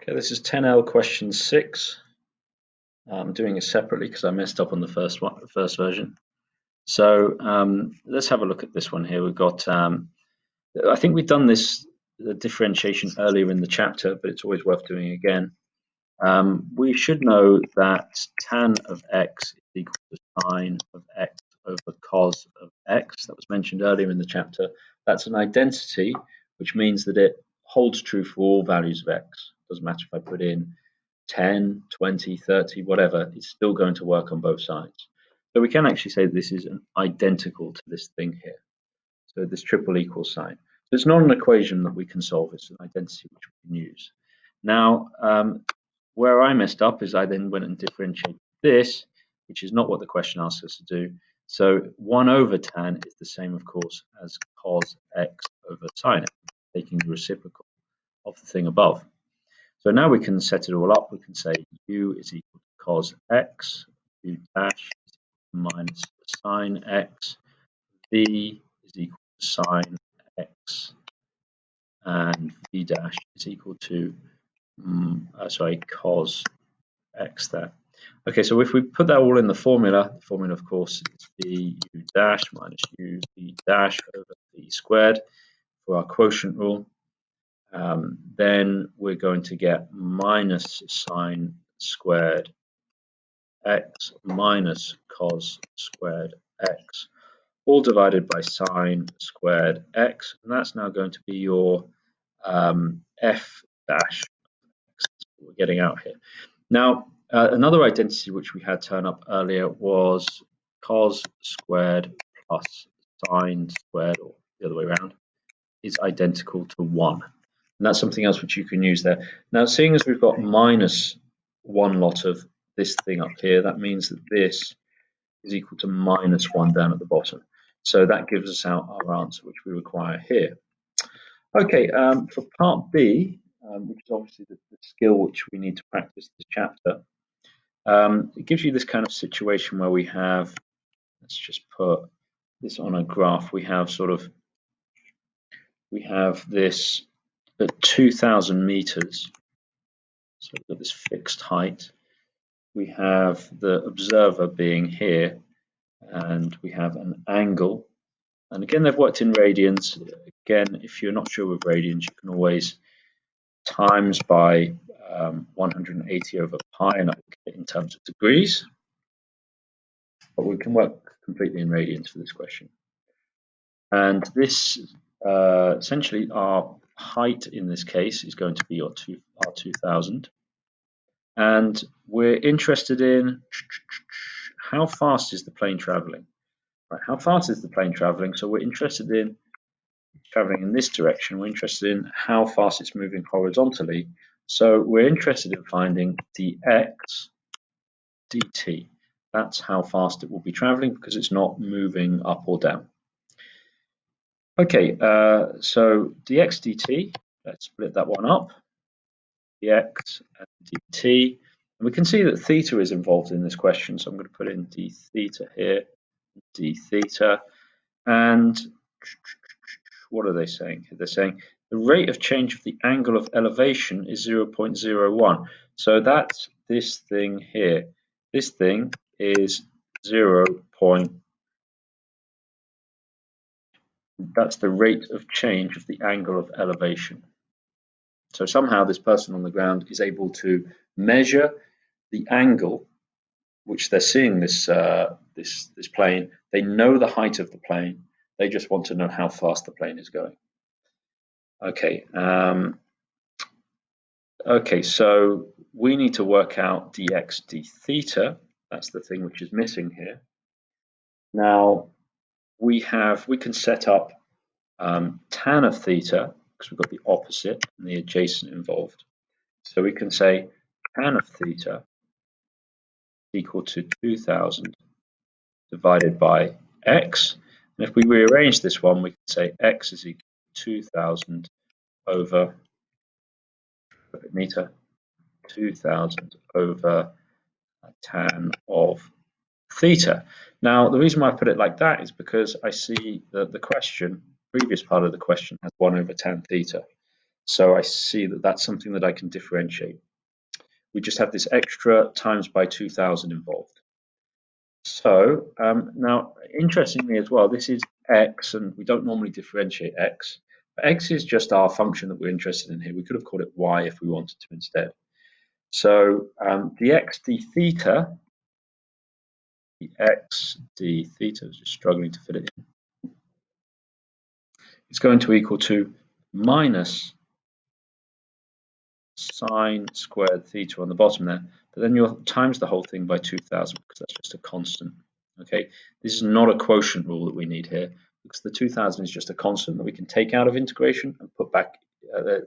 Okay, this is 10L question 6. I'm doing it separately because I messed up on the first version. So let's have a look at this one here. We've got, I think we've done the differentiation earlier in the chapter, but it's always worth doing again. We should know that tan of x is equal to sine of x over cos of x. That was mentioned earlier in the chapter. That's an identity, which means that it holds true for all values of x. Doesn't matter if I put in 10, 20, 30, whatever, it's still going to work on both sides. So we can actually say this is an identical to this thing here. So this triple equal sign. So it's not an equation that we can solve, it's an identity which we can use. Now, where I messed up is I then went and differentiated this, which is not what the question asks us to do. So 1 over tan is the same, of course, as cos x over sine x, taking the reciprocal of the thing above. So now we can set it all up. We can say u is equal to cos x, u dash is equal to minus sine x, v is equal to sine x, and v dash is equal to cos x there. Okay, so if we put that all in the formula of course is v u dash minus u v dash over v squared for our quotient rule. Then we're going to get minus sine squared x minus cos squared x, all divided by sine squared x, and that's now going to be your f dash x that we're getting out here. Now, another identity which we had turn up earlier was cos squared plus sine squared, or the other way around, is identical to 1. And that's something else which you can use there. Now, seeing as we've got minus one lot of this thing up here, that means that this is equal to minus 1 down at the bottom. So that gives us out our answer, which we require here. Okay, for part B, which is obviously the skill which we need to practice this chapter, it gives you this kind of situation where we have, let's just put this on a graph, we have this at 2,000 meters, so we've got this fixed height. We have the observer being here, and we have an angle. And again, they've worked in radians. Again, if you're not sure with radians, you can always times by 180 over pi, and in terms of degrees. But we can work completely in radians for this question. And this essentially our height in this case is going to be our 2,000, and we're interested in how fast is the plane traveling. Right, how fast is the plane traveling? So we're interested in traveling in this direction. We're interested in how fast it's moving horizontally. So we're interested in finding dx dt. That's how fast it will be traveling because it's not moving up or down. Okay, so dx dt, let's split that one up, dx and dt. And we can see that theta is involved in this question, so I'm going to put in d theta here, d theta. And what are they saying? They're saying the rate of change of the angle of elevation is 0.01. So that's this thing here. This thing is 0. That's the rate of change of the angle of elevation. So somehow this person on the ground is able to measure the angle which they're seeing this plane. They know the height of the plane. They just want to know how fast the plane is going. Okay. Okay, so we need to work out dx d theta. That's the thing which is missing here. Now we can set up tan of theta, because we've got the opposite and the adjacent involved. So we can say tan of theta equal to 2,000 divided by x. And if we rearrange this one, we can say x is equal to 2,000 over meter, 2,000 over tan of theta. Now, the reason why I put it like that is because I see that the previous part of the question has 1 over tan theta. So I see that that's something that I can differentiate. We just have this extra times by 2000 involved. So now, interestingly as well, this is x, and we don't normally differentiate x. But x is just our function that we're interested in here. We could have called it y if we wanted to instead. So dx d theta, dx d theta, I was just struggling to fit it in. It's going to equal to minus sine squared theta on the bottom there, but then you'll times the whole thing by 2000 because that's just a constant. Okay, this is not a quotient rule that we need here because the 2000 is just a constant that we can take out of integration and put back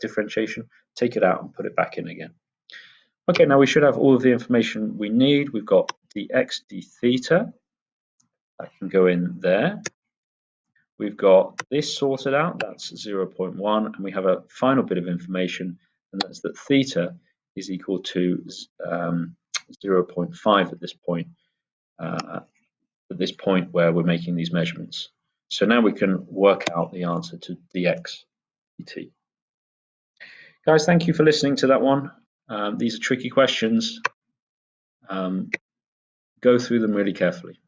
differentiation, take it out and put it back in again. Okay, now we should have all of the information we need. We've got dx d theta, that can go in there. We've got this sorted out, that's 0.1, and we have a final bit of information, and that's that theta is equal to 0.5 at this point where we're making these measurements. So now we can work out the answer to dx dt. Guys, thank you for listening to that one. These are tricky questions. Go through them really carefully.